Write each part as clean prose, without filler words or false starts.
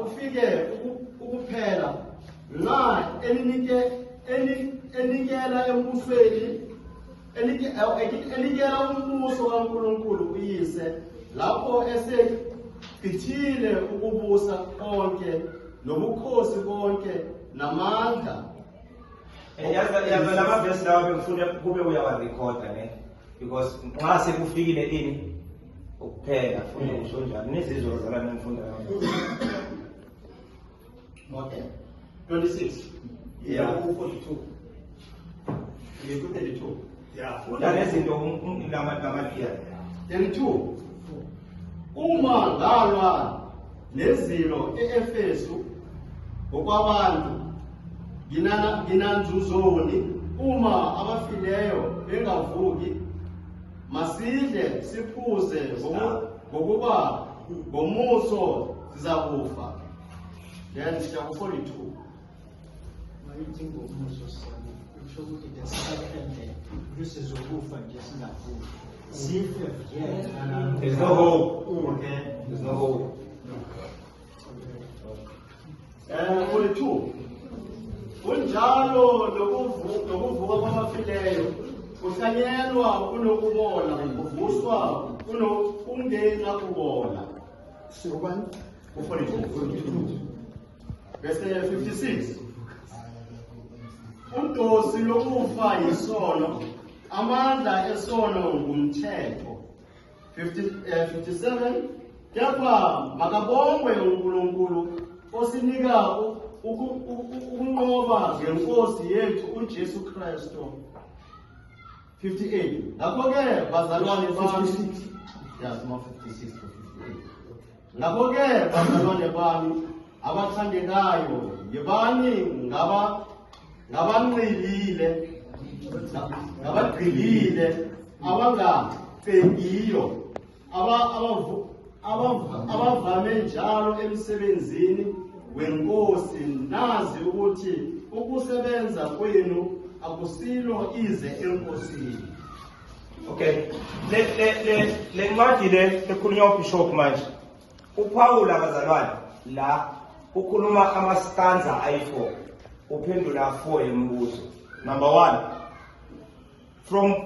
kufike ukuphela la enikela embusweni enikela umbuso kaNkulunkulu uyise lapho eseqithile ukubusa konke nobukhosi konke namandla. Yaza lama verse lawo bengifuna kube uyawarecorda ne, because nxa sekufikile ini ukuphela ufuna ukusho njani nezizwe zalana ngifunda Okay. 26. Yeah. 42. You go 32. yeah unezinto ngamadia 32. Uma ngalwa nezilo eEfesu okwabantu ginanzuzoni uma abafileyo bengavuki masidle siphuze ngokuba ngomuso sizakufa. Then chapter 42. Mayithi ngomuso sami usho ukuthi desakende kusizokufa nje singavuki. Sife vele. There's no hope. Okay. There's no hope. 42. Kunjalo nokuvuka kwamafileyo kuhlanyelwa kunokubona kuvuswa kunokungena kubona. So one 42. Verse 56. Undosi lokufa yisono, amandla esono ngumthetho. 57. Kepha makabongwe uNkulunkulu osinika ukunqoba ngeNkosi yethu uJesu Kristu. 58. Ngakho-ke bazalwane bami, yes, 56 to 58. Ngakho-ke bazalwane bami abathandekayo, yebani ngabagqilile abangacekiyo abavame njalo emsebenzini weNkosi, nazi ukuthi ukusebenza kwenu akusilo ize eNkosini. Okay, le ncwadi le ekhulunywa uBishop manje uPaul abazalwane la ukhuluma amastanza ayi4 uphendula 4 embuzo. Number 1,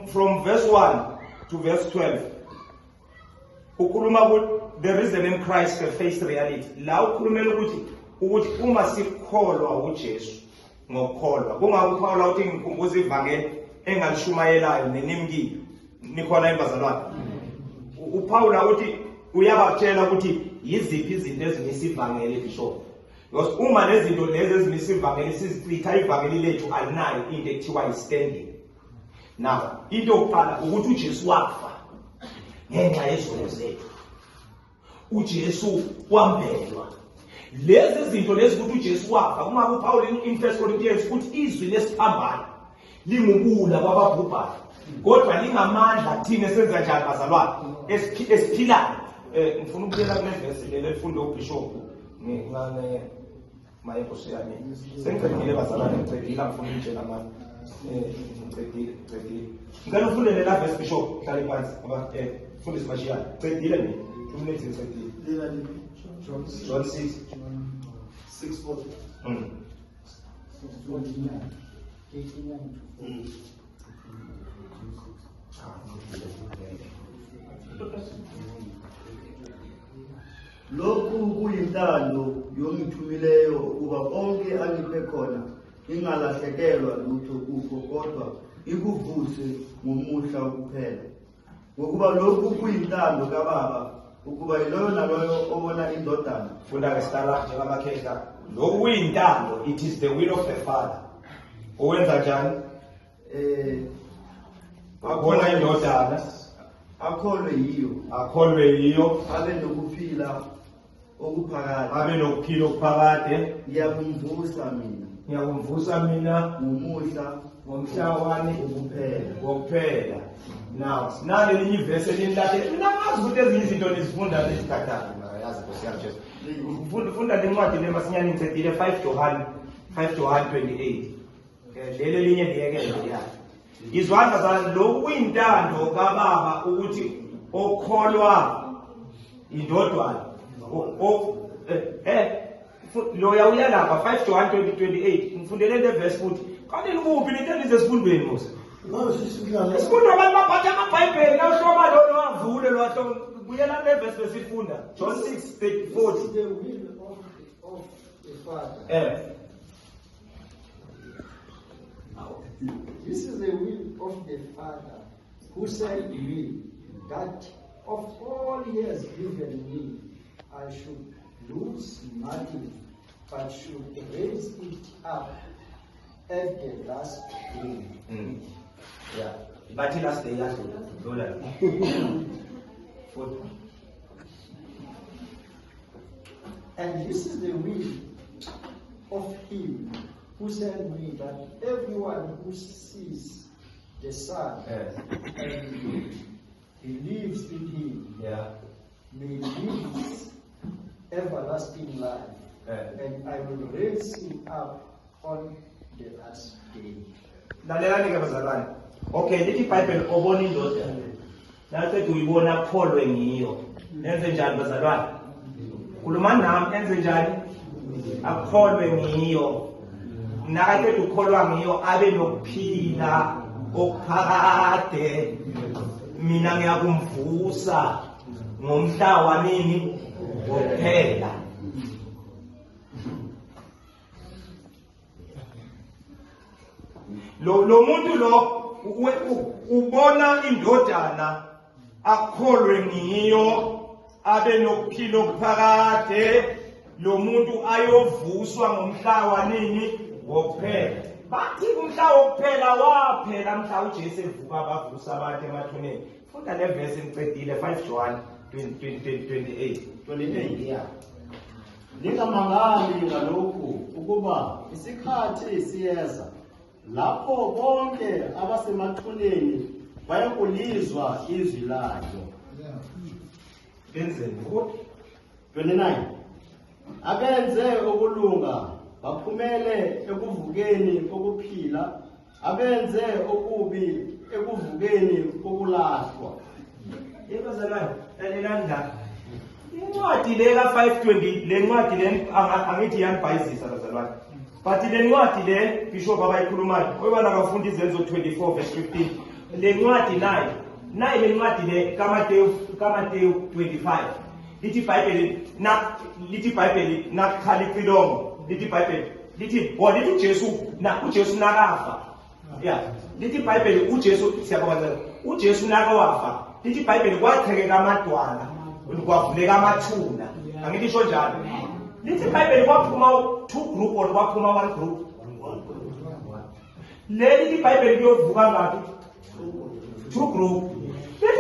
from verse 1 to verse 12 ukhuluma ukuthi there is a name Christ, the face reality. La ukhulumela ukuthi uma sikholwa uJesu ngokholwa kungakuphawula ukuthi ngikhumbuza ivangeli engalishumayelayo nenimkile nikhona imbazalwane. uPaul uthi uyabatshela ukuthi yiziphi izinto ezinisivangeli Bishop, because uma lezinto lezi ezinisivangeli sizichitha ivangeli lethu alinayo into ekuthiwa yi-standing. Now into yokuqala ukuthi uJesu wafa ngenxa yezono zethu, uJesu wambelwa. Lezi zinto lezi ukuthi uJesu wafa kuma uPaul in 1 Corinthians ukuthi izwi lesiphambano lingubula kwababhubhayo kodwa lingamandla thina esenza njani bazalwane esiphilayo. Ngifuna ukubuyela kule verse le lefundo uBishop ngane mayenkosi yami sengiqedile bazalwane ngicedile ngifuna ukutshela manje ngicedile ngicela ufundele la verse Bishop hlale phansi fundisi bashiyana ngicedile mina umlethi ngicedile John 6:40. Lokhu kuyintando yomthumileyo ukuba konke angiphe khona ingalahlekelwa lutho kukho kodwa ikuvuse ngomuhla ukuphela. Ngokuba lokhu kuyintando kaBaba ukuba yiloyo naloyo obona indodana. Funda ngesitala njengamakhehla lokhu kuyintando, it is the will of the Father. Owenza njani? Akona indodana akholwe yiyo abe nokuphila okuphakade abe nokuphila okuphakade ngiyakumvusa mina ngomhla wami ukuphela. Now sinale linye ivesi elinilade namazi ukuthi ezinye izinto nizifunda lezikhathayo yazi Nkosi yami Jesu. Funda le ncwadi le masinyane ngicedile 5 John 28. Lelo linye liyekele yakhe. Izwandla zalo lokhu kuyintando kaBaba ukuthi okholwa indodana loya uyalapha 5 John 20:28 ngifundele le verse futhi kanti likuphi into elizesifundweni Musa isifunda abantu baphatha amabhayibheli nawuhloma lo wavule lwahlo buyela le verse besifunda John 6:40 The will of the Father. This is the will of the Father who sent me, that of all he has given me, I should lose nothing, but should raise it up at the last day. Yeah, but last day last dollar. And this is the will of him who sent me, that everyone who sees the Son and believes in him may live everlasting life, and I will raise him up on the last day. Lalelani ke bazalwane. Okay, lithi iBhayibheli obona indoda. Naqeda uyibona akholwe ngiyo. Enze njani bazalwane? Khulumani nami enze njani? Akholwe ngiyo. Nakaqeda ukholwa ngiyo abe nokuphila okuphakade. Mina ngiyakumvusa ngomhla wanini wokuphela. Lo muntu lo ubona indodana akholwe ngiyo abe nokuphila okuphakade. Lo muntu ayovuswa ngomhla wanini wokuphela. Bathi umhla wokuphela waphela mhla uJesu evuka abavusa abantu emathuneni. Funda le verse ngicedile 5 John 28. Yeah. Ningamangali ngalokhu ukuba isikhathi siyeza lapho bonke abasemathuneni bayakulizwa izwi layo. Benzeni 29. Abenze okulunga baphumele ekuvukeni kokuphila, abenze okubi ekuvukeni kokulahlwa. Yebazalwane, lalelanda. Incwadi le ka 520 le ncwadi le angithi yanibhayizisa bazalwane. But le ncwadi le Bishop abayikhulumayo, oyibona kafundi izenzo 24 verse 15. Le ncwadi nayo le ncwadi le kaMateyu 25. Lithi iBhayibheli nakukhala icilongo. Lithi iBhayibheli lithi uJesu nakafa. Yeah. Lithi iBhayibheli uJesu nakawafa. Lithi iBhayibheli kwachekeka amadwala kwavuleka amathuna. Angilisho njalo. Lithi iBhayibheli kwaphuma 2 group or kwaphuma 1 group. Lithi iBhayibheli kuyovuka ngapi? 2 group.